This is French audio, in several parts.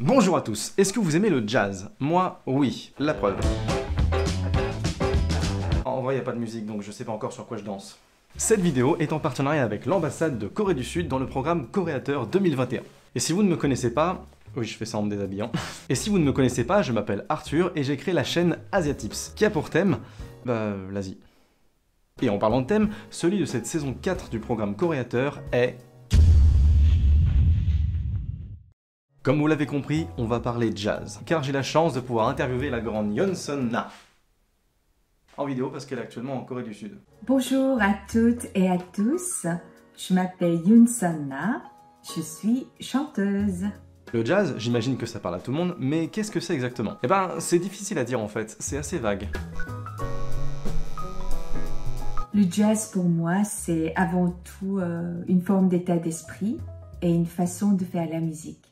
Bonjour à tous, est-ce que vous aimez le jazz? Moi, oui, la preuve. En vrai, il n'y a pas de musique, donc je sais pas encore sur quoi je danse. Cette vidéo est en partenariat avec l'ambassade de Corée du Sud dans le programme Coréateur 2021. Et si vous ne me connaissez pas... Oui, je fais ça en me déshabillant. Et si vous ne me connaissez pas, je m'appelle Arthur et j'ai créé la chaîne Asiatips, qui a pour thème... l'Asie. Et en parlant de thème, celui de cette saison 4 du programme Coréateur est... Comme vous l'avez compris, on va parler jazz, car j'ai la chance de pouvoir interviewer la grande Yeon Na. En vidéo parce qu'elle est actuellement en Corée du Sud. Bonjour à toutes et à tous, je m'appelle Yeon Na, je suis chanteuse. Le jazz, j'imagine que ça parle à tout le monde, mais qu'est-ce que c'est exactement? Eh ben, c'est difficile à dire en fait, c'est assez vague. Le jazz pour moi, c'est avant tout une forme d'état d'esprit et une façon de faire la musique.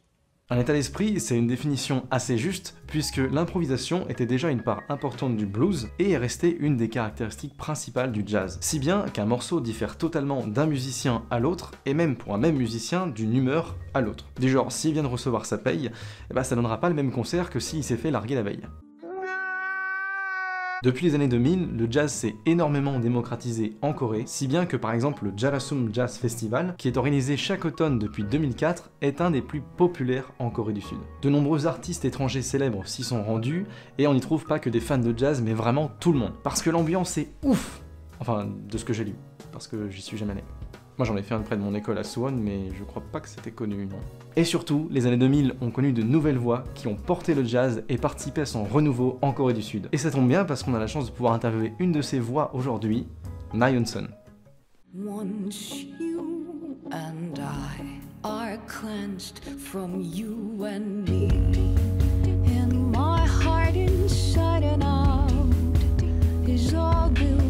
Un état d'esprit, c'est une définition assez juste, puisque l'improvisation était déjà une part importante du blues et est restée une des caractéristiques principales du jazz. Si bien qu'un morceau diffère totalement d'un musicien à l'autre, et même pour un même musicien, d'une humeur à l'autre. Du genre, s'il vient de recevoir sa paye, eh ben, ça donnera pas le même concert que s'il s'est fait larguer la veille. Depuis les années 2000, le jazz s'est énormément démocratisé en Corée, si bien que par exemple le Jarasum Jazz Festival, qui est organisé chaque automne depuis 2004, est un des plus populaires en Corée du Sud. De nombreux artistes étrangers célèbres s'y sont rendus, et on n'y trouve pas que des fans de jazz, mais vraiment tout le monde. Parce que l'ambiance est ouf! Enfin, de ce que j'ai lu, parce que j'y suis jamais allé. Moi j'en ai fait un près de mon école à Suwon, mais je crois pas que c'était connu, non. Et surtout, les années 2000 ont connu de nouvelles voix qui ont porté le jazz et participé à son renouveau en Corée du Sud. Et ça tombe bien parce qu'on a la chance de pouvoir interviewer une de ces voix aujourd'hui, Na Yeon-sun. Once you and I are cleansed from you and me, and my heart inside and out is all beloved.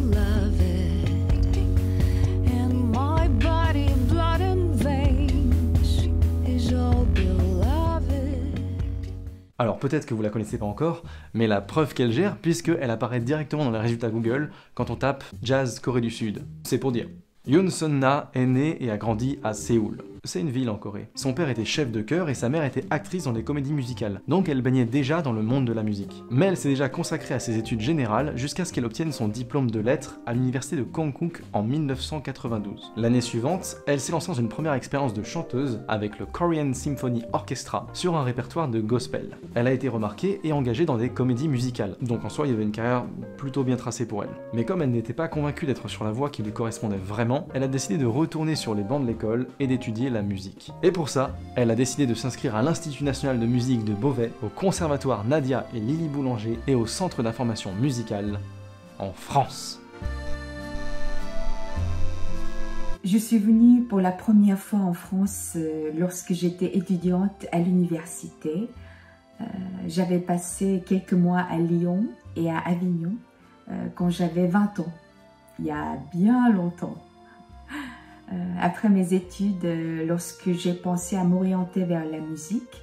Alors peut-être que vous la connaissez pas encore, mais la preuve qu'elle gère puisqu'elle apparaît directement dans les résultats Google quand on tape Jazz Corée du Sud. C'est pour dire. Yeon Na est née et a grandi à Séoul. C'est une ville en Corée. Son père était chef de chœur et sa mère était actrice dans des comédies musicales, donc elle baignait déjà dans le monde de la musique. Mais elle s'est déjà consacrée à ses études générales jusqu'à ce qu'elle obtienne son diplôme de lettres à l'université de Konkuk en 1992. L'année suivante, elle s'est lancée dans une première expérience de chanteuse avec le Korean Symphony Orchestra sur un répertoire de gospel. Elle a été remarquée et engagée dans des comédies musicales, donc en soi il y avait une carrière plutôt bien tracée pour elle. Mais comme elle n'était pas convaincue d'être sur la voie qui lui correspondait vraiment, elle a décidé de retourner sur les bancs de l'école et d'étudier la musique. Et pour ça, elle a décidé de s'inscrire à l'Institut National de Musique de Beauvais, au Conservatoire Nadia et Lily Boulanger et au Centre d'information musicale en France. Je suis venue pour la première fois en France lorsque j'étais étudiante à l'université. J'avais passé quelques mois à Lyon et à Avignon quand j'avais 20 ans, il y a bien longtemps. Après mes études, lorsque j'ai pensé à m'orienter vers la musique,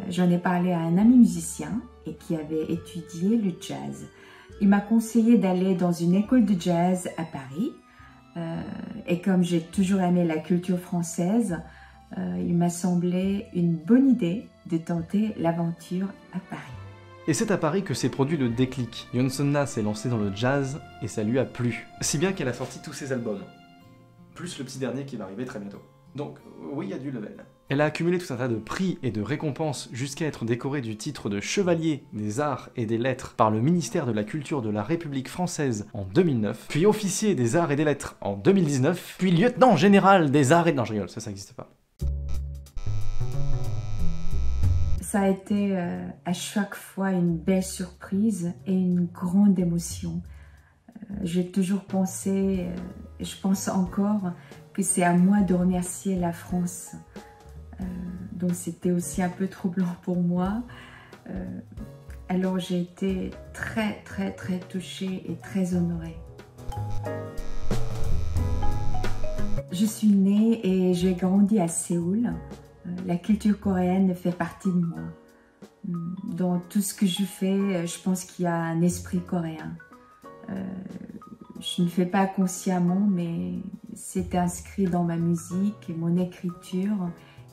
j'en ai parlé à un ami musicien et qui avait étudié le jazz. Il m'a conseillé d'aller dans une école de jazz à Paris et comme j'ai toujours aimé la culture française, il m'a semblé une bonne idée de tenter l'aventure à Paris. Et c'est à Paris que s'est produit le déclic. Yeon Na s'est lancée dans le jazz et ça lui a plu. Si bien qu'elle a sorti tous ses albums. Plus le petit dernier qui va arriver très bientôt. Donc, oui, il y a du level. Elle a accumulé tout un tas de prix et de récompenses jusqu'à être décorée du titre de Chevalier des Arts et des Lettres par le ministère de la Culture de la République française en 2009, puis officier des Arts et des Lettres en 2019, puis lieutenant général des Arts et... Non, je rigole, ça n'existe pas. Ça a été à chaque fois une belle surprise et une grande émotion. J'ai toujours pensé, je pense encore, que c'est à moi de remercier la France. Donc c'était aussi un peu troublant pour moi. Alors j'ai été très touchée et très honorée. Je suis née et j'ai grandi à Séoul. La culture coréenne fait partie de moi. Dans tout ce que je fais, je pense qu'il y a un esprit coréen. Je ne fais pas consciemment, mais c'est inscrit dans ma musique et mon écriture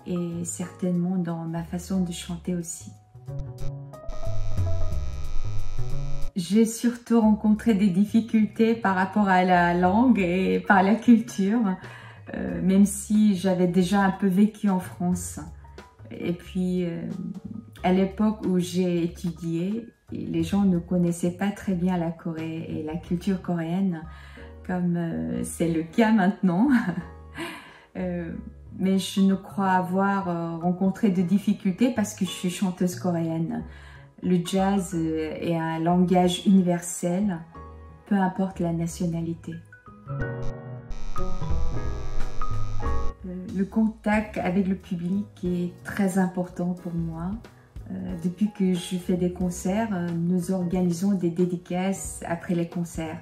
et certainement dans ma façon de chanter aussi. J'ai surtout rencontré des difficultés par rapport à la langue et par la culture, même si j'avais déjà un peu vécu en France. Et puis, à l'époque où j'ai étudié, les gens ne connaissaient pas très bien la Corée et la culture coréenne, comme c'est le cas maintenant. Mais je ne crois avoir rencontré de difficultés parce que je suis chanteuse coréenne. Le jazz est un langage universel, peu importe la nationalité. Le contact avec le public est très important pour moi. Depuis que je fais des concerts, nous organisons des dédicaces après les concerts,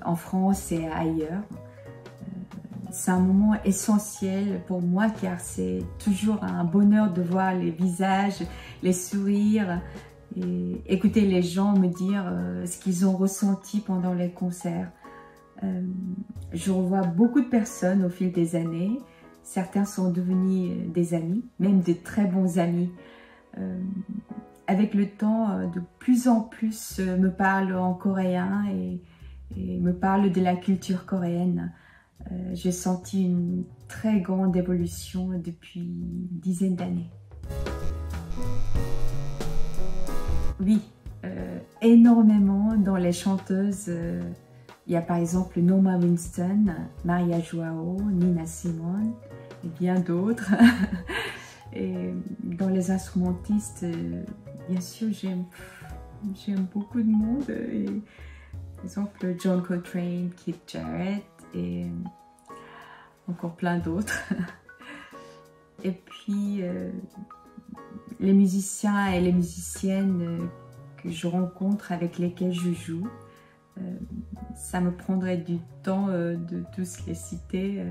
en France et ailleurs. C'est un moment essentiel pour moi car c'est toujours un bonheur de voir les visages, les sourires et écouter les gens me dire ce qu'ils ont ressenti pendant les concerts. Je revois beaucoup de personnes au fil des années. Certains sont devenus des amis, même de très bons amis. Avec le temps, de plus en plus me parlent en coréen et me parlent de la culture coréenne. J'ai senti une très grande évolution depuis une dizaine d'années. Oui, énormément dans les chanteuses. Il y a par exemple Norma Winston, Maria Joao, Nina Simone et bien d'autres. Et dans les instrumentistes, bien sûr, j'aime beaucoup de monde. Et, par exemple, John Coltrane, Keith Jarrett et encore plein d'autres. Et puis, les musiciens et les musiciennes que je rencontre, avec lesquels je joue, ça me prendrait du temps de tous les citer.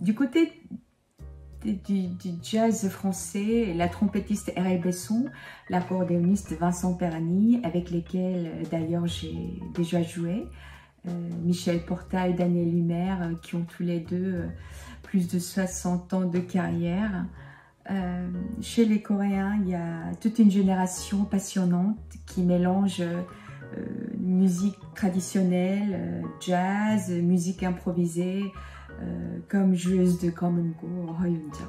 Du côté du jazz français, la trompettiste R.L. Besson, l'accordéoniste Vincent Perny, avec lesquels d'ailleurs j'ai déjà joué, Michel Portal, Daniel Humer, qui ont tous les deux plus de 60 ans de carrière. Chez les Coréens, il y a toute une génération passionnante qui mélange musique traditionnelle, jazz, musique improvisée, comme joueuse de common go, Roy Yoon-jang.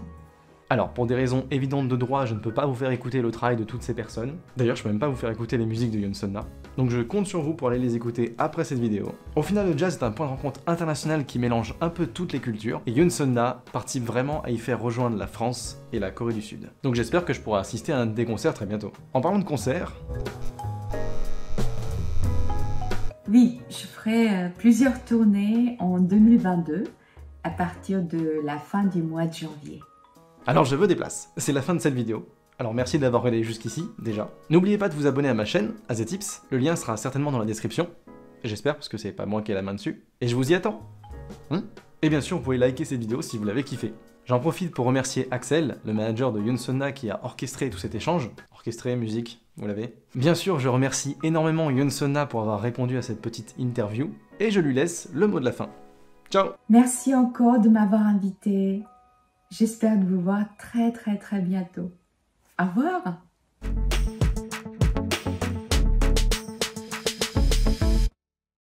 Alors, pour des raisons évidentes de droit, je ne peux pas vous faire écouter le travail de toutes ces personnes. D'ailleurs, je peux même pas vous faire écouter les musiques de Yoon Sun-na. Donc je compte sur vous pour aller les écouter après cette vidéo. Au final, le jazz est un point de rencontre international qui mélange un peu toutes les cultures, et Yoon Sun-na participe vraiment à y faire rejoindre la France et la Corée du Sud. Donc j'espère que je pourrai assister à un des concerts très bientôt. En parlant de concerts... Oui, je ferai plusieurs tournées en 2022, à partir de la fin du mois de janvier. Alors je veux des places, c'est la fin de cette vidéo. Alors merci d'avoir regardé jusqu'ici, déjà. N'oubliez pas de vous abonner à ma chaîne, AZTips, le lien sera certainement dans la description. J'espère, parce que c'est pas moi qui ai la main dessus. Et je vous y attends. Et bien sûr, vous pouvez liker cette vidéo si vous l'avez kiffé. J'en profite pour remercier Axel, le manager de Yoon Sun-na qui a orchestré tout cet échange. Orchestré, musique, vous l'avez. Bien sûr, je remercie énormément Yoon Sun-na pour avoir répondu à cette petite interview. Et je lui laisse le mot de la fin. Ciao! Merci encore de m'avoir invité. J'espère de vous voir très bientôt. Au revoir!